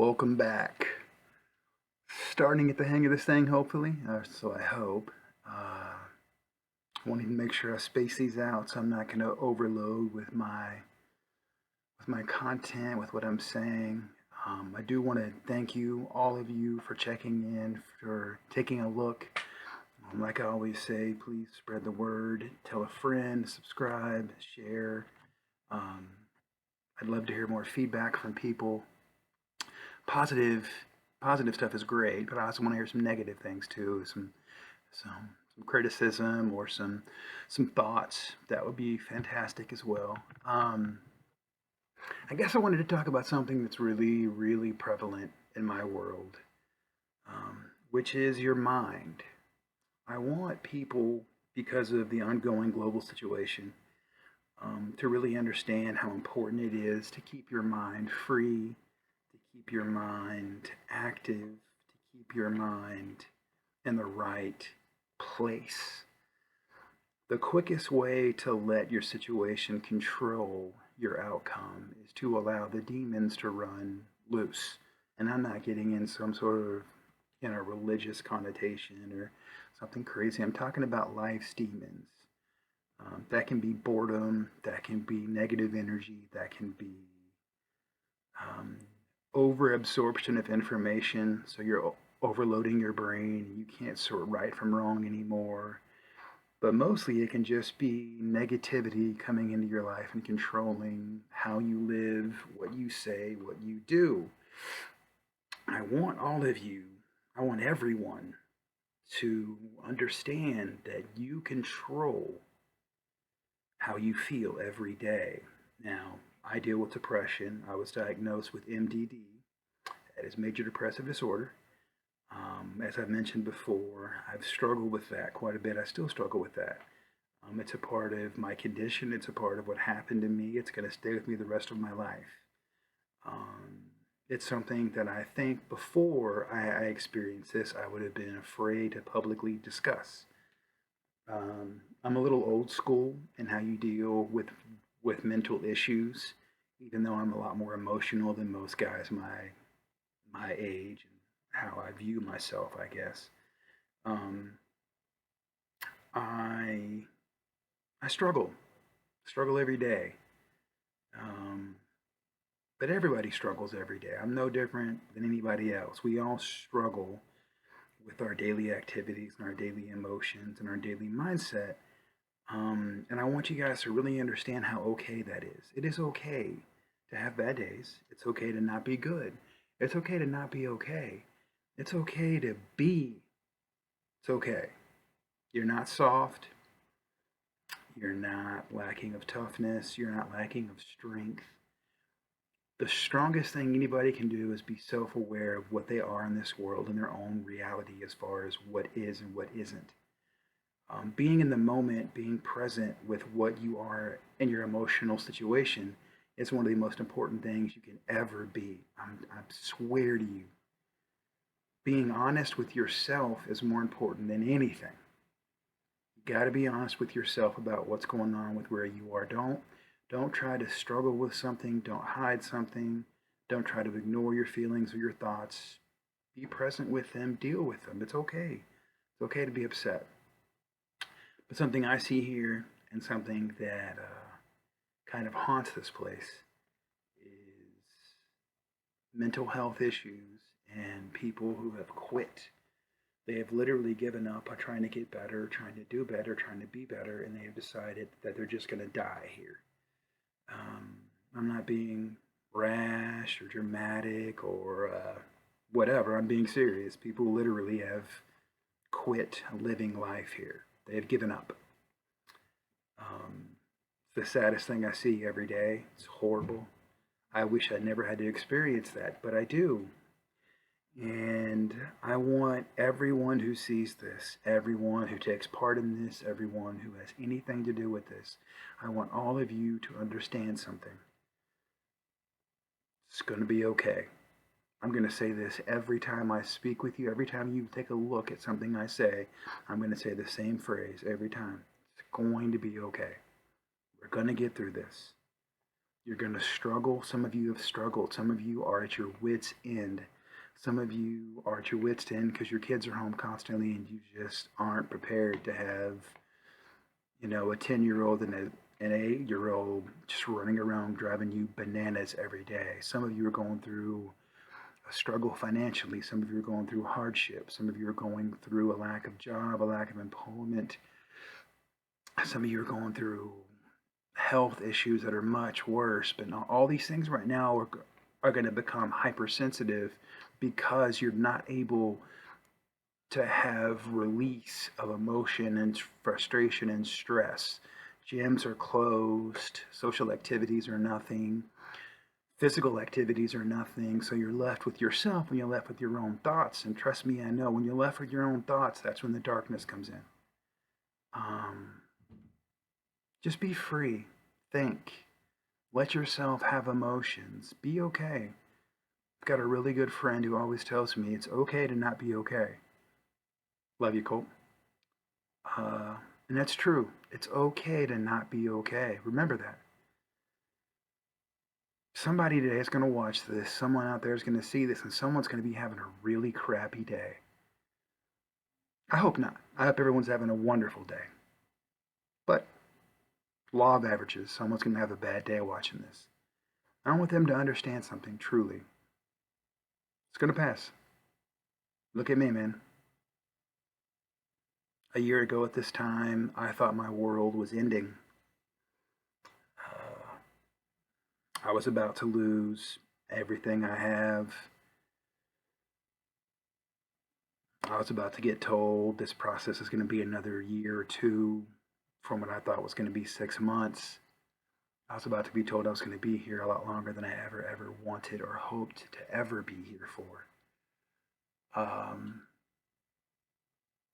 Welcome back. Starting at the hang of this thing, hopefully. So I hope. I wanted to make sure I space these out, so I'm not going to overload with my content, with what I'm saying. I do want to thank you, all of you, for checking in, for taking a look. Like I always say, please spread the word, tell a friend, subscribe, share. Um, I'd love to hear more feedback from people. Positive positive stuff is great, but I also want to hear some negative things too, some criticism or some thoughts. That would be fantastic as well. I guess I wanted to talk about something that's really prevalent in my world, which is your mind. I want people, because of the ongoing global situation, to really understand how important it is to keep your mind free, to keep your mind active, to keep your mind in the right place. The quickest way to let your situation control your outcome is to allow the demons to run loose. And I'm not getting in some sort of religious connotation or something crazy. I'm talking about life's demons. That can be boredom, that can be negative energy, that can be um, over absorption of information. So you're overloading your brain and you can't sort right from wrong anymore. But mostly it can just be negativity coming into your life and controlling how you live, what you say, what you do. I want all of you, I want everyone to understand that you control how you feel every day. Now, I deal with depression. I was diagnosed with MDD, that is major depressive disorder. As I've mentioned before, I've struggled with that quite a bit. I still struggle with that. It's a part of my condition. It's a part of what happened to me. It's going to stay with me the rest of my life. Um, it's something that I think before I experienced this, I would have been afraid to publicly discuss. I'm a little old school in how you deal with mental issues, even though I'm a lot more emotional than most guys my age and how I view myself, I guess. Um, I I struggle every day. Um, but everybody struggles every day. I'm no different than anybody else. We all struggle with our daily activities and our daily emotions and our daily mindset. And I want you guys to really understand how okay that is. It is okay to have bad days. It's okay to not be good. It's okay to not be okay. It's okay to be. It's okay. You're not soft. You're not lacking of toughness. You're not lacking of strength. The strongest thing anybody can do is be self aware of what they are in this world and their own reality as far as what is and what isn't. Being in the moment, being present with what you are in your emotional situation is one of the most important things you can ever be. I swear to you. Being honest with yourself is more important than anything. You got to be honest with yourself about what's going on with where you are. Don't try to struggle with something. Don't hide something. Don't try to ignore your feelings or your thoughts. Be present with them. Deal with them. It's okay. It's okay to be upset. But something I see here and something that kind of haunts this place is mental health issues and people who have quit. They have literally given up on trying to get better, trying to do better, trying to be better, and they have decided that they're just going to die here. Um, I'm not being rash or dramatic or whatever. I'm being serious. People literally have quit living life here. They have given up. It's the saddest thing I see every day. It's horrible. I wish I never had to experience that, but I do. And I want everyone who sees this, everyone who takes part in this, everyone who has anything to do with this, I want all of you to understand something. It's going to be okay. I'm going to say this every time I speak with you, every time you take a look at something I say, I'm going to say the same phrase every time. It's going to be okay. We're going to get through this. You're going to struggle. Some of you have struggled. Some of you are at your wits' end. Some of you are at your wits' end because your kids are home constantly and you just aren't prepared to have, a 10-year-old and an 8-year-old just running around driving you bananas every day. Some of you are going through a struggle financially. Some of you are going through hardship. Some of you are going through a lack of job, a lack of employment. Some of you are going through health issues that are much worse. But all these things right now are going to become hypersensitive because you're not able to have release of emotion and frustration and stress. Gyms are closed, social activities are nothing, physical activities are nothing. So you're left with yourself and you're left with your own thoughts. And trust me, I know when you're left with your own thoughts, that's when the darkness comes in. Um, just be free, think, let yourself have emotions, be okay. I've got a really good friend who always tells me it's okay to not be okay. Love you, Colt. Uh, and that's true. It's okay to not be okay. Remember that. Somebody today is going to watch this. Someone out there is going to see this, and someone's going to be having a really crappy day. I hope not. I hope everyone's having a wonderful day. But law of averages, someone's going to have a bad day watching this. I want them to understand something truly. It's going to pass. Look at me, man. A year ago at this time, I thought my world was ending. Uh, I was about to lose everything I have. I was about to get told this process is going to be another year or two from what I thought was going to be 6 months. I was about to be told I was going to be here a lot longer than I ever wanted or hoped to ever be here for. Um,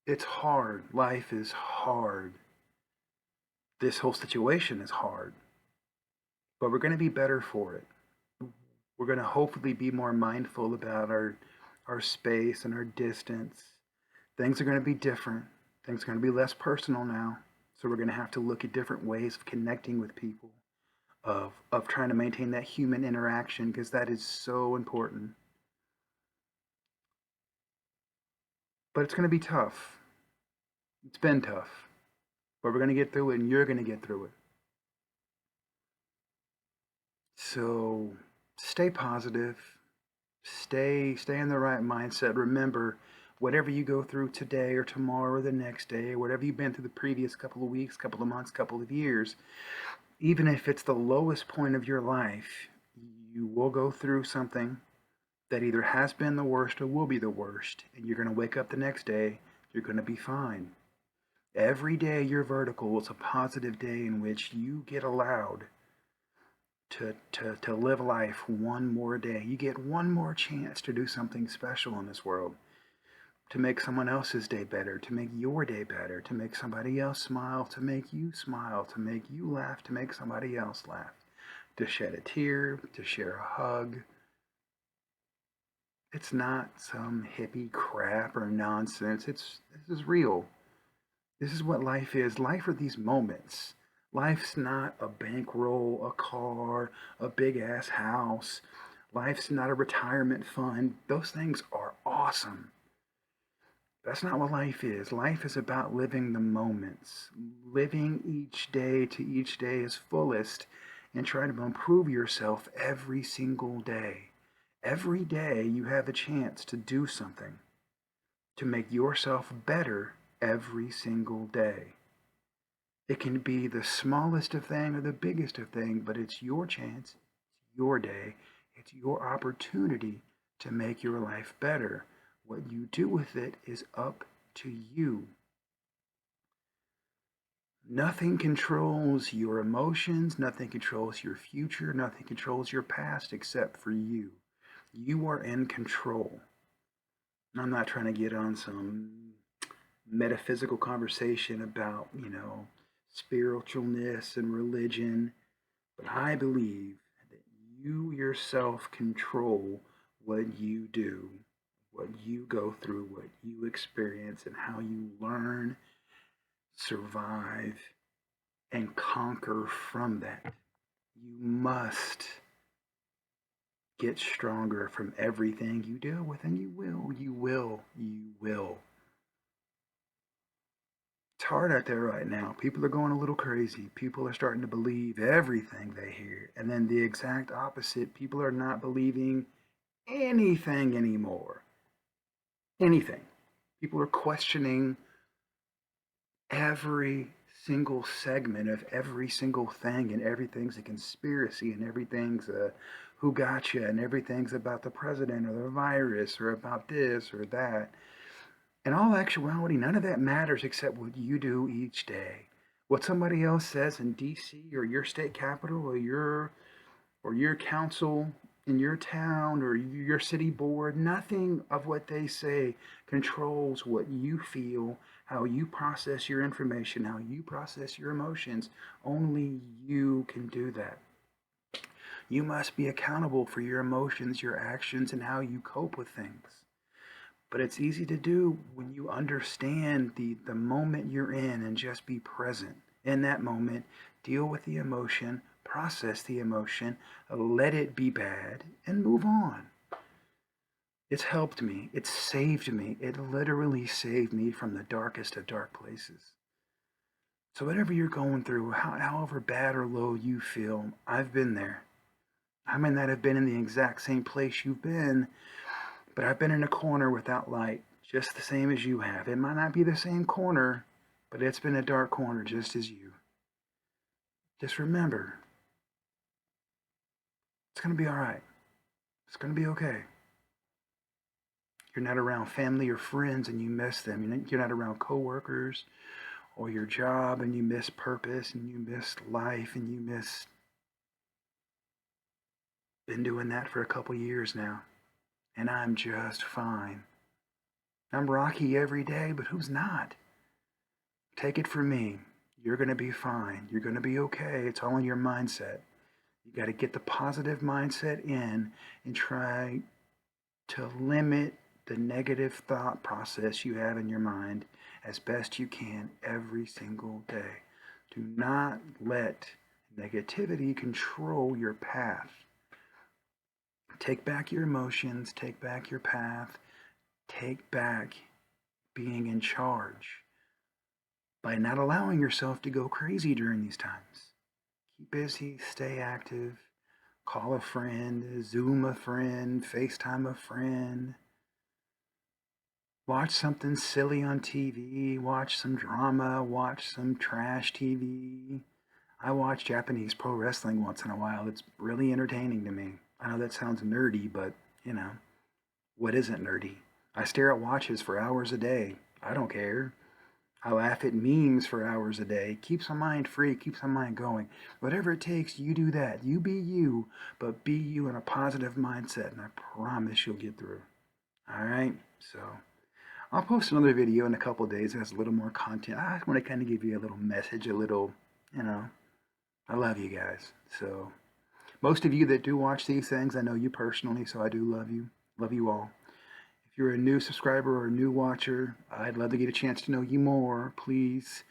it's hard. Life is hard. This whole situation is hard. But we're going to be better for it. We're going to hopefully be more mindful about our space and our distance. Things are going to be different. Things are going to be less personal now. So we're going to have to look at different ways of connecting with people, of trying to maintain that human interaction because that is so important. But it's going to be tough. It's been tough. But we're going to get through it and you're going to get through it. So stay positive. Stay in the right mindset. Remember, whatever you go through today or tomorrow or the next day, or whatever you've been through the previous couple of weeks, couple of months, couple of years, even if it's the lowest point of your life, you will go through something that either has been the worst or will be the worst. And you're going to wake up the next day, you're going to be fine. Every day you're vertical is a positive day in which you get allowed to live life one more day. You get one more chance to do something special in this world, to make someone else's day better, to make your day better, to make somebody else smile, to make you laugh, to make somebody else laugh, to shed a tear, to share a hug. It's not some hippie crap or nonsense. This is real. This is what life is. Life are these moments. Life's not a bankroll, a car, a big ass house. Life's not a retirement fund. Those things are awesome. That's not what life is. Life is about living the moments, living each day to each day its fullest, and trying to improve yourself every single day. Every day you have a chance to do something to make yourself better every single day. It can be the smallest of thing or the biggest of thing, but it's your chance, it's your day, it's your opportunity to make your life better. What you do with it is up to you. Nothing controls your emotions, nothing controls your future, nothing controls your past except for you. You are in control. I'm not trying to get on some metaphysical conversation about, spiritualness and religion, but I believe that you yourself control what you do, what you go through, what you experience, and how you learn, survive, and conquer from that. You must get stronger from everything you deal with, and you will. It's hard out there right now. People are going a little crazy. People are starting to believe everything they hear. And then the exact opposite, people are not believing anything anymore. Anything. People are questioning every single segment of every single thing, and everything's a conspiracy, and everything's a who gotcha, and everything's about the president or the virus or about this or that. In all actuality, none of that matters except what you do each day. What somebody else says in DC or your state capital or your council in your town or your city board, nothing of what they say controls what you feel, how you process your information, how you process your emotions. Only you can do that. You must be accountable for your emotions, your actions, and how you cope with things. But it's easy to do when you understand the moment you're in and just be present in that moment, deal with the emotion, process the emotion, let it be bad, and move on. It's helped me. It's saved me. It literally saved me from the darkest of dark places. So, whatever you're going through, however bad or low you feel, I've been there. I may not have been in the exact same place you've been, but I've been in a corner without light, just the same as you have. It might not be the same corner, but it's been a dark corner just as you. Just remember, it's going to be all right. It's going to be okay. You're not around family or friends and you miss them. You're not around coworkers or your job and you miss purpose and you miss life and you miss. Been doing that for a couple years now, and I'm just fine. I'm rocky every day, but who's not? Take it from me. You're going to be fine. You're going to be okay. It's all in your mindset. You got to get the positive mindset in and try to limit the negative thought process you have in your mind as best you can every single day. Do not let negativity control your path. Take back your emotions, take back your path, take back being in charge by not allowing yourself to go crazy during these times. Keep busy, stay active, call a friend, Zoom a friend, FaceTime a friend. Watch something silly on TV, watch some drama, watch some trash TV. I watch Japanese pro wrestling once in a while. It's really entertaining to me. I know that sounds nerdy, but what isn't nerdy? I stare at watches for hours a day. I don't care. I laugh at memes for hours a day. Keeps my mind free, keeps my mind going. Whatever it takes, you do that. You be you, but be you in a positive mindset, and I promise you'll get through. All right? So I'll post another video in a couple of days that has a little more content. I just want to kind of give you a little message, a little, I love you guys. So most of you that do watch these things, I know you personally, so I do love you. Love you all. If you're a new subscriber or a new watcher, I'd love to get a chance to know you more. Please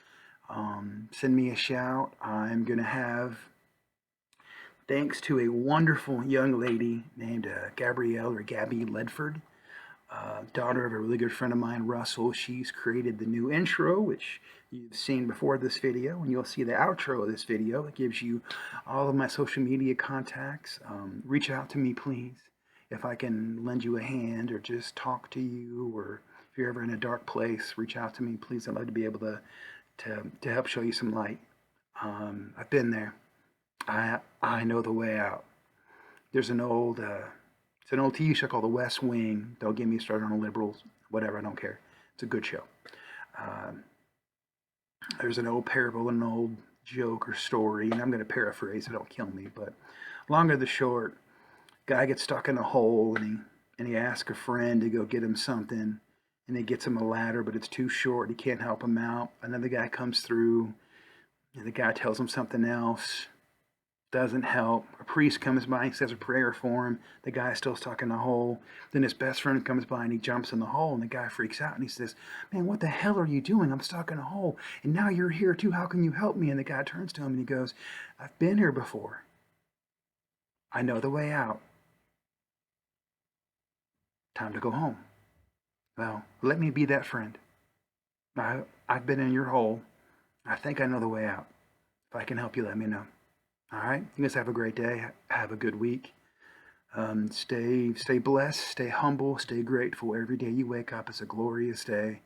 send me a shout. I'm going to have, thanks to a wonderful young lady named Gabrielle or Gabby Ledford, daughter of a really good friend of mine, Russell. She's created the new intro, which you've seen before this video, and you'll see the outro of this video. It gives you all of my social media contacts. Reach out to me, please, if I can lend you a hand or just talk to you, or if you're ever in a dark place, reach out to me, please. I'd love to be able to help show you some light. I've been there. I know the way out. There's an old it's an old TV show called The West Wing. Don't get me started on the liberals. Whatever, I don't care. It's a good show. There's an old parable, an old joke or story, and I'm going to paraphrase, so don't kill me. But long or the short, guy gets stuck in a hole, and he asks a friend to go get him something, and he gets him a ladder, but it's too short. He can't help him out. Another guy comes through, and the guy tells him something else. Doesn't help. A priest comes by and says a prayer for him. The guy's still stuck in the hole. Then his best friend comes by and he jumps in the hole, and the guy freaks out and he says, "Man, what the hell are you doing? I'm stuck in a hole. And now you're here too. How can you help me?" And the guy turns to him and he goes, "I've been here before. I know the way out. Time to go home. Well, let me be that friend. I've been in your hole. I think I know the way out. If I can help you, let me know. All right. You guys have a great day. Have a good week. Stay blessed. Stay humble. Stay grateful. Every day you wake up is a glorious day.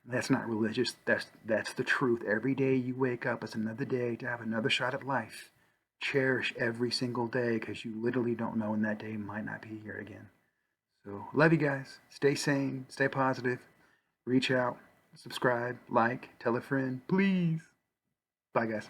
That's not religious. That's the truth. Every day you wake up is another day to have another shot at life. Cherish every single day because you literally don't know when that day might not be here again. So love you guys. Stay sane. Stay positive. Reach out. Subscribe. Like. Tell a friend. Please. Bye guys.